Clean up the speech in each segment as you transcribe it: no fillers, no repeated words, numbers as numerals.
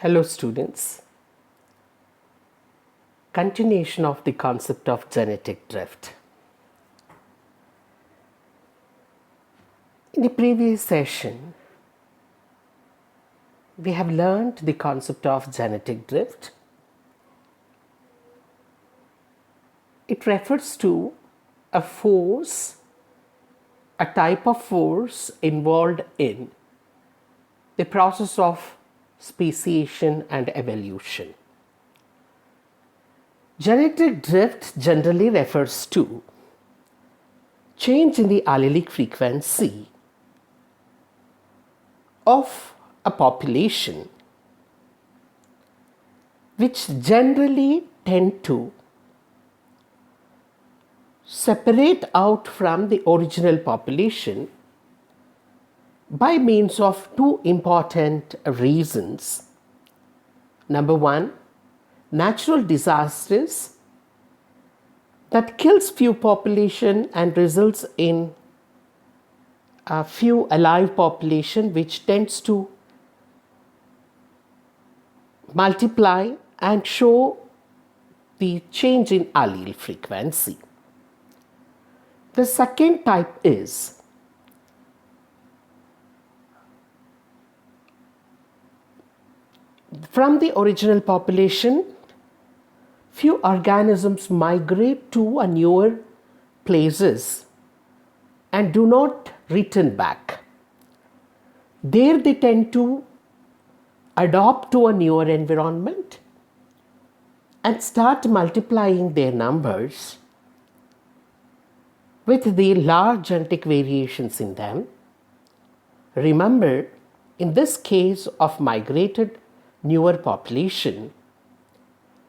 Hello students. Continuation of the concept of genetic drift. In the previous session, we have learned the concept of genetic drift. It refers to a force, a type of force involved in the process of speciation and evolution. Genetic drift generally refers to change in the allelic frequency of a population which generally tend to separate out from the original population by means of two important reasons. Number one, natural disasters that kills few population and results in a few alive population which tends to multiply and show the change in allele frequency. The second type is from the original population, few organisms migrate to a newer places and do not return back. There they tend to adopt to a newer environment and start multiplying their numbers with the large genetic variations in them. Remember, in this case of migrated newer population,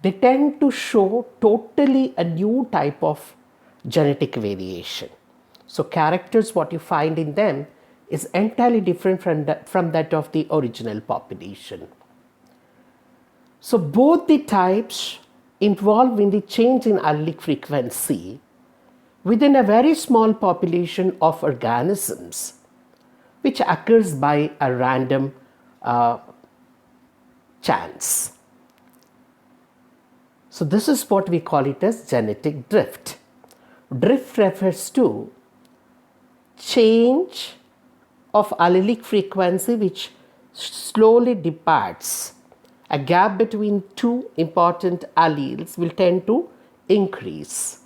they tend to show totally a new type of genetic variation. So characters, what you find in them is entirely different from that of the original population. So both the types involve in the change in allelic frequency within a very small population of organisms, which occurs by a random chance. So this is what we call it as genetic drift. Drift refers to change of allelic frequency which slowly departs. A gap between two important alleles will tend to increase.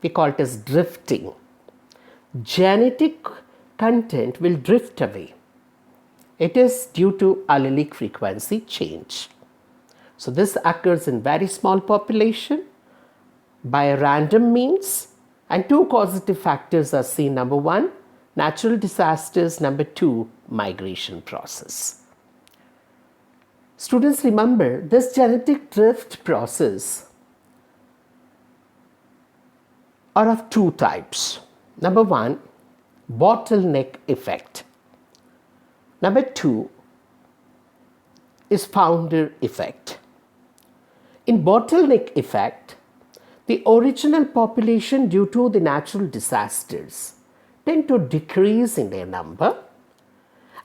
We call it as drifting. Genetic content will drift away. It is due to allelic frequency change. So this occurs in very small population by a random means, and two causative factors are seen. Number one, natural disasters. Number two, migration process. Students, remember this genetic drift process are of two types. Number one, bottleneck effect. Number two is founder effect. In bottleneck effect, the original population due to the natural disasters tend to decrease in their number,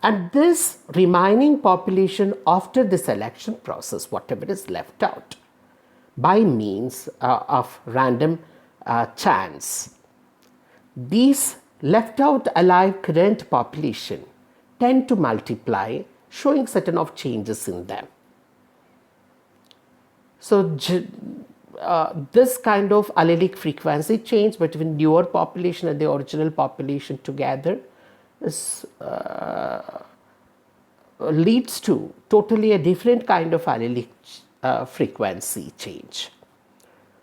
and this remaining population after the selection process, whatever is left out, by means of random chance, these left out alive current population tend to multiply, showing certain of changes in them. So this kind of allelic frequency change between newer population and the original population together is, leads to totally a different kind of allelic frequency change.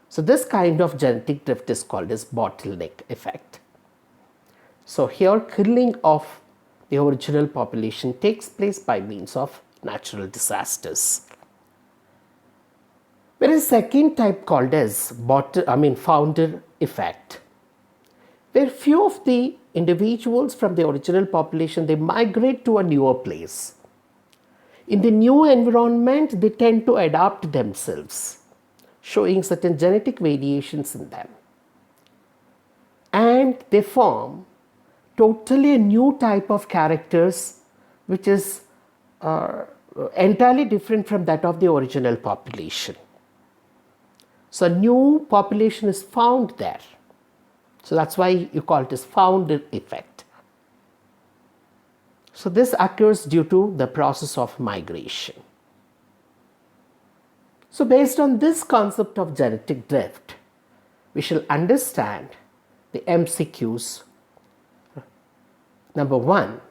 So this kind of genetic drift is called as bottleneck effect. So here killing of the original population takes place by means of natural disasters. There is second type called as founder effect, where few of the individuals from the original population, they migrate to a newer place. In the new environment, they tend to adapt themselves, showing certain genetic variations in them. And they form totally a new type of characters which is entirely different from that of the original population. So a new population is found there. So that's why you call it as founder effect. So this occurs due to the process of migration. So based on this concept of genetic drift, we shall understand the MCQs. Number 1,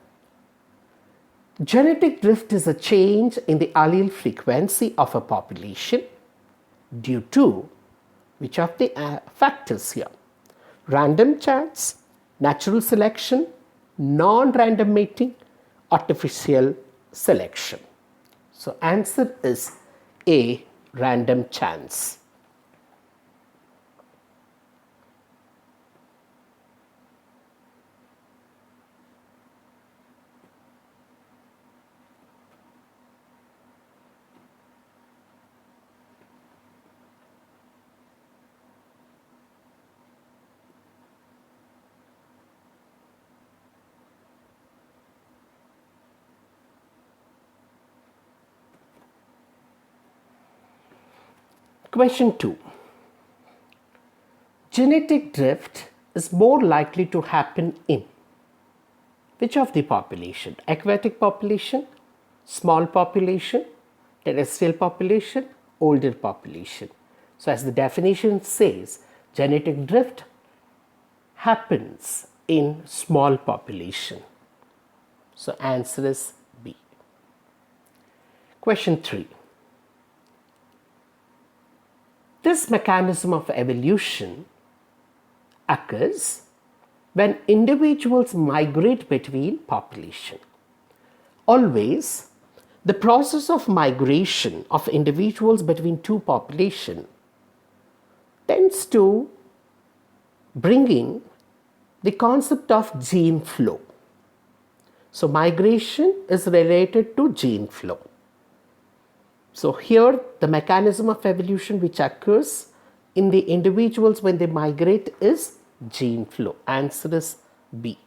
genetic drift is a change in the allele frequency of a population due to which of the factors here? Random chance, natural selection, non-random mating, artificial selection. So answer is A, random chance. Question 2. Genetic drift is more likely to happen in which of the population? Aquatic population, small population, terrestrial population, older population. So as the definition says, genetic drift happens in small population. So answer is B. Question 3. This mechanism of evolution occurs when individuals migrate between population. Always, the process of migration of individuals between two populations tends to bring in the concept of gene flow. So migration is related to gene flow. So here the mechanism of evolution which occurs in the individuals when they migrate is gene flow. Answer is B.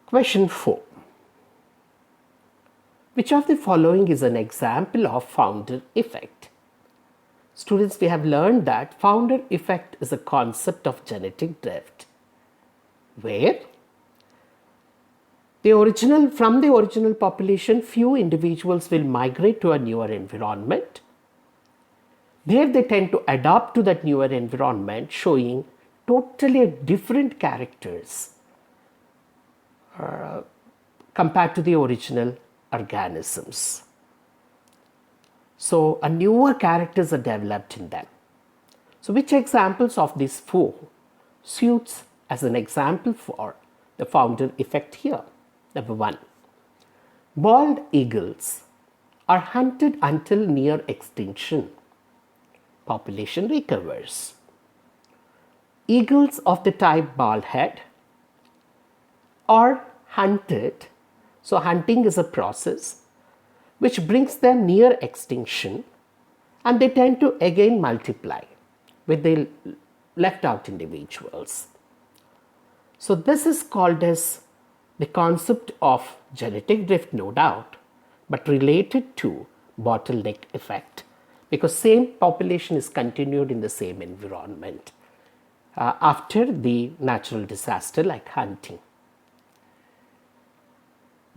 Question 4. Which of the following is an example of founder effect? Students, we have learned that founder effect is a concept of genetic drift where from the original population, few individuals will migrate to a newer environment. There they tend to adapt to that newer environment, showing totally different characters compared to the original organisms. So a newer characters are developed in them. So which examples of these 4 suits as an example for the founder effect here? Number 1, bald eagles are hunted until near extinction. Population recovers. Eagles of the type bald head are hunted. So hunting is a process which brings them near extinction, and they tend to again multiply with the left out individuals. So this is called as the concept of genetic drift, no doubt, but related to bottleneck effect, because same population is continued in the same environment after the natural disaster like hunting.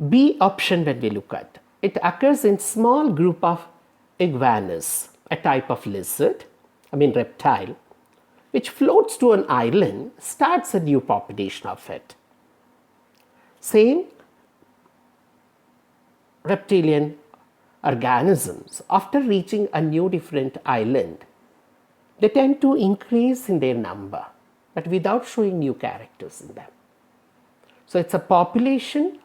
B option, when we look at it, occurs in small group of iguanas, a type of reptile, which floats to an island, starts a new population of it. Same reptilian organisms, after reaching a new different island, they tend to increase in their number, but without showing new characters in them. So it's a population,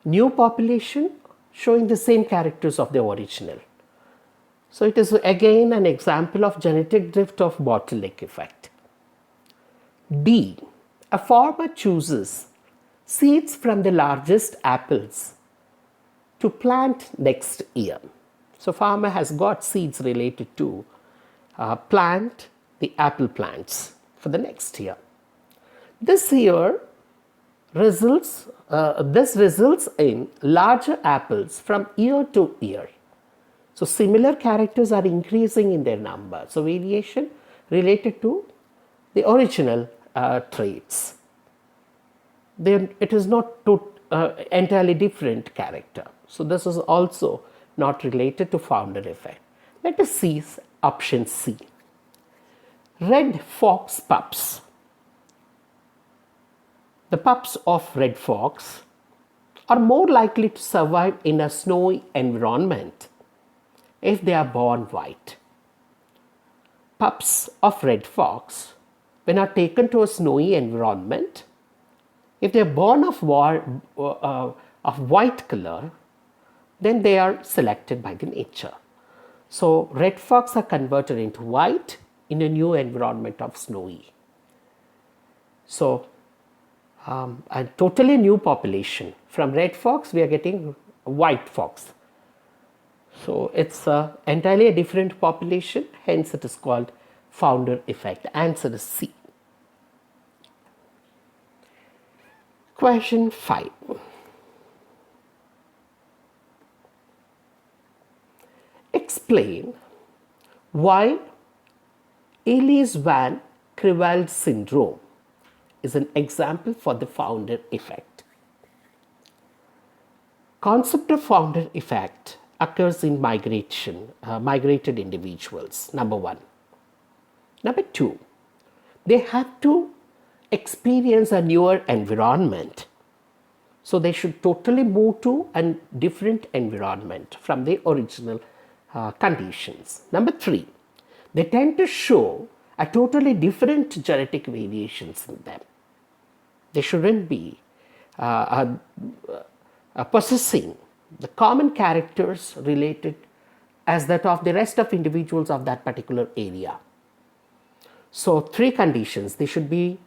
new population showing the same characters of the original. So it is again an example of genetic drift of bottleneck effect. D. A farmer chooses seeds from the largest apples to plant next year. So farmer has got seeds related to plant the apple plants for the next year. This year this results in larger apples from year to year. So similar characters are increasing in their number. So variation related to the original traits. Then it is not entirely different character. So this is also not related to founder effect. Let us see option C. Red fox pups. The pups of red fox are more likely to survive in a snowy environment if they are born white. Pups of red fox, when are taken to a snowy environment, if they are born of white color, then they are selected by the nature. So red fox are converted into white in a new environment of snowy. So a totally new population. From red fox, we are getting white fox. So it's entirely a different population, hence it is called founder effect. Answer is C. Question 5. Explain why Ellis Van Creveld syndrome is an example for the founder effect. Concept of founder effect occurs in migrated individuals, number 1. Number 2, they have to experience a newer environment. So they should totally move to a different environment from the original conditions. Number 3, they tend to show a totally different genetic variations in them. They shouldn't be possessing the common characters related as that of the rest of individuals of that particular area. So 3 conditions: they should be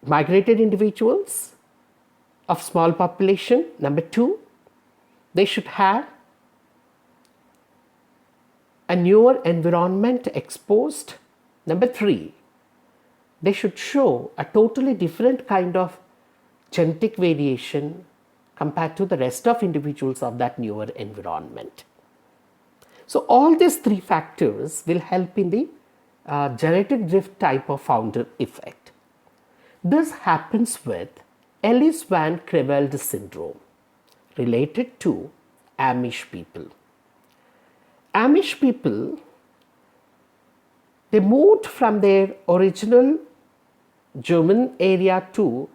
migrated individuals of small population. Number 2, they should have a newer environment exposed. Number 3, they should show a totally different kind of genetic variation compared to the rest of individuals of that newer environment. So all these 3 factors will help in the genetic drift type of founder effect. This happens with Ellis Van Creveld syndrome related to Amish people. Amish people, they moved from their original German area to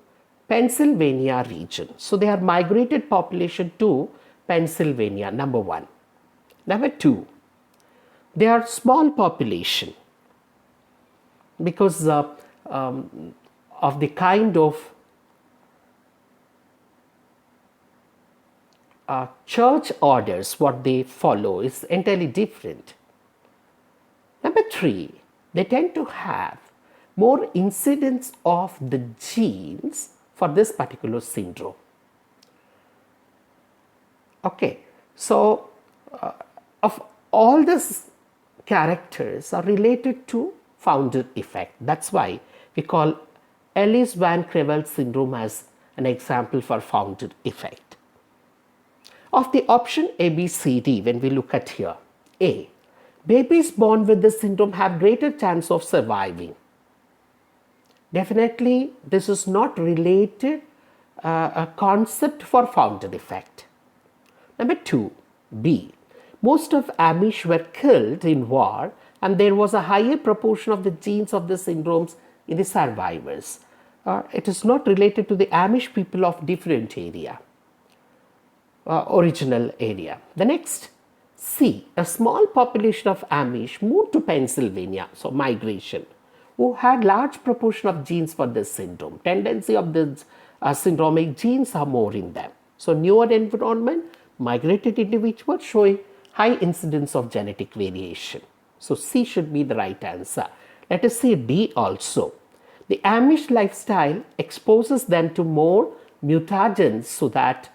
Pennsylvania region. So they are migrated population to Pennsylvania, number 1. Number 2, they are small population because of the kind of church orders what they follow is entirely different. Number 3, they tend to have more incidence of the genes for this particular syndrome. Okay, so of all these characters are related to founder effect. That's why we call Ellis Van Creveld syndrome as an example for founder effect. Of the option A, B, C, D, when we look at here, A, babies born with this syndrome have greater chance of surviving. Definitely, this is not related a concept for founder effect. Number 2, B, most of Amish were killed in war and there was a higher proportion of the genes of the syndromes in the survivors. It is not related to the Amish people of different area, original area. The next, C, a small population of Amish moved to Pennsylvania, so migration, who had large proportion of genes for this syndrome. Tendency of the syndromic genes are more in them. So newer environment, migrated individuals showing high incidence of genetic variation. So C should be the right answer. Let us see D also. The Amish lifestyle exposes them to more mutagens so that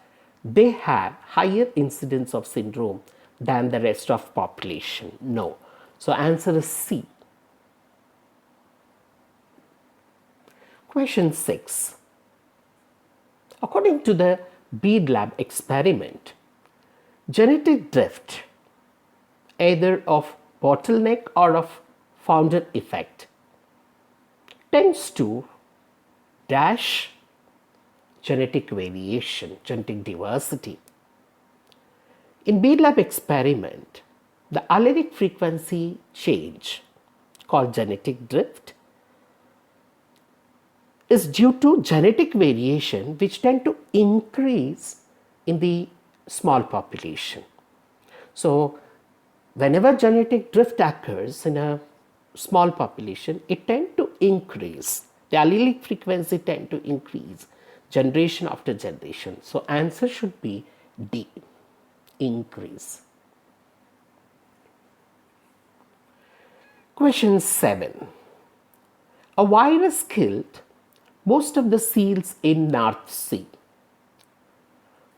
they have higher incidence of syndrome than the rest of population. No. So answer is C. Question 6. According to the bead lab experiment, genetic drift, either of bottleneck or of founder effect, tends to dash genetic variation, genetic diversity. In bead lab experiment, the allelic frequency change, called genetic drift, is due to genetic variation which tend to increase in the small population. So, whenever genetic drift occurs in a small population, it tends to increase. The allelic frequency tend to increase generation after generation. So, answer should be D, increase. Question 7. A virus killed most of the seals in North Sea.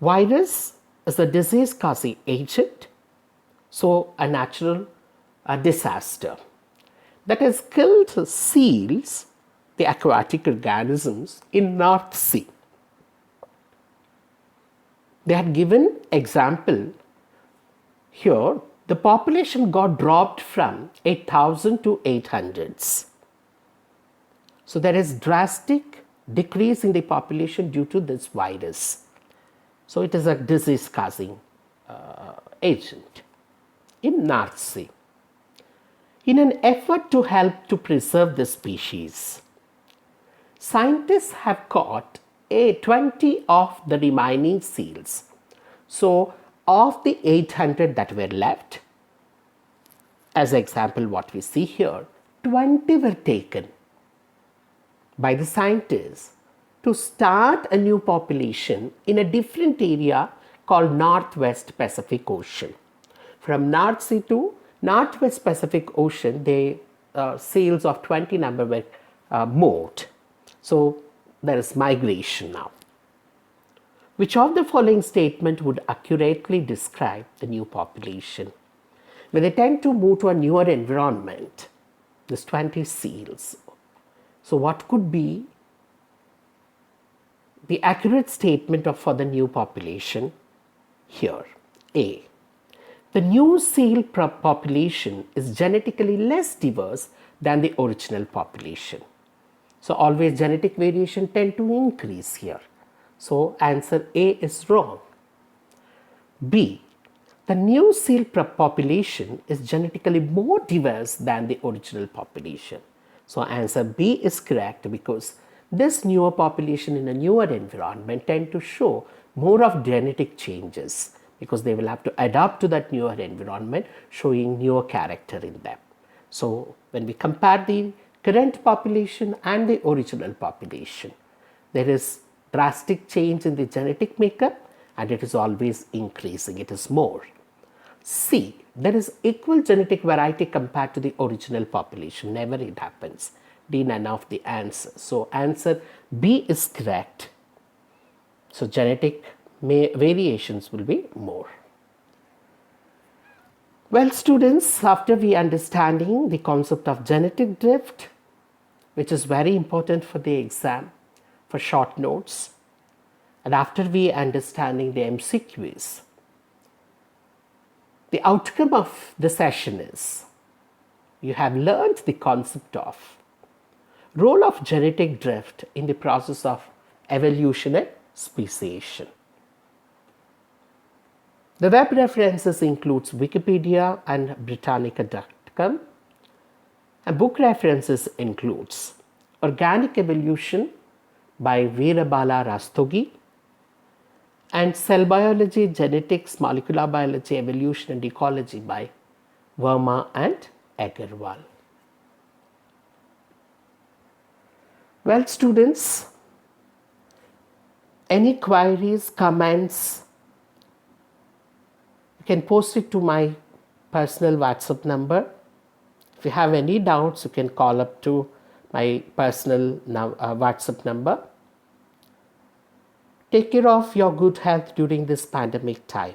Virus is a disease-causing agent, so a natural disaster that has killed seals, the aquatic organisms, in North Sea. They had given example here. The population got dropped from 8,000 to 800s. So there is drastic decrease in the population due to this virus. So it is a disease-causing agent in North Sea. In an effort to help to preserve the species, scientists have caught 20 of the remaining seals. So of the 800 that were left, as example what we see here, 20 were taken by the scientists to start a new population in a different area called Northwest Pacific Ocean. From North Sea to Northwest Pacific Ocean, the seals of 20 number were moved. So there is migration now. Which of the following statement would accurately describe the new population? When they tend to move to a newer environment, this 20 seals. So what could be the accurate statement for the new population here? A. The new seal population is genetically less diverse than the original population. So always genetic variation tend to increase here. So answer A is wrong. B. The new seal population is genetically more diverse than the original population. So answer B is correct, because this newer population in a newer environment tend to show more of genetic changes, because they will have to adapt to that newer environment, showing newer character in them. So when we compare the current population and the original population, there is drastic change in the genetic makeup, and it is always increasing, it is more. C. There is equal genetic variety compared to the original population. Never it happens. D. None of the answers. So answer B is correct. So genetic variations will be more. Well, students, after we understanding the concept of genetic drift, which is very important for the exam, for short notes, and after we understanding the MCQs, the outcome of the session is you have learned the concept of role of genetic drift in the process of evolution and speciation. The web references includes Wikipedia and Britannica.com, and book references includes Organic Evolution by Veerabala Rastogi and Cell Biology, Genetics, Molecular Biology, Evolution and Ecology by Verma and Agarwal. Well, students, any queries, comments, you can post it to my personal WhatsApp number. If you have any doubts, you can call up to my personal WhatsApp number. Take care of your good health during this pandemic time.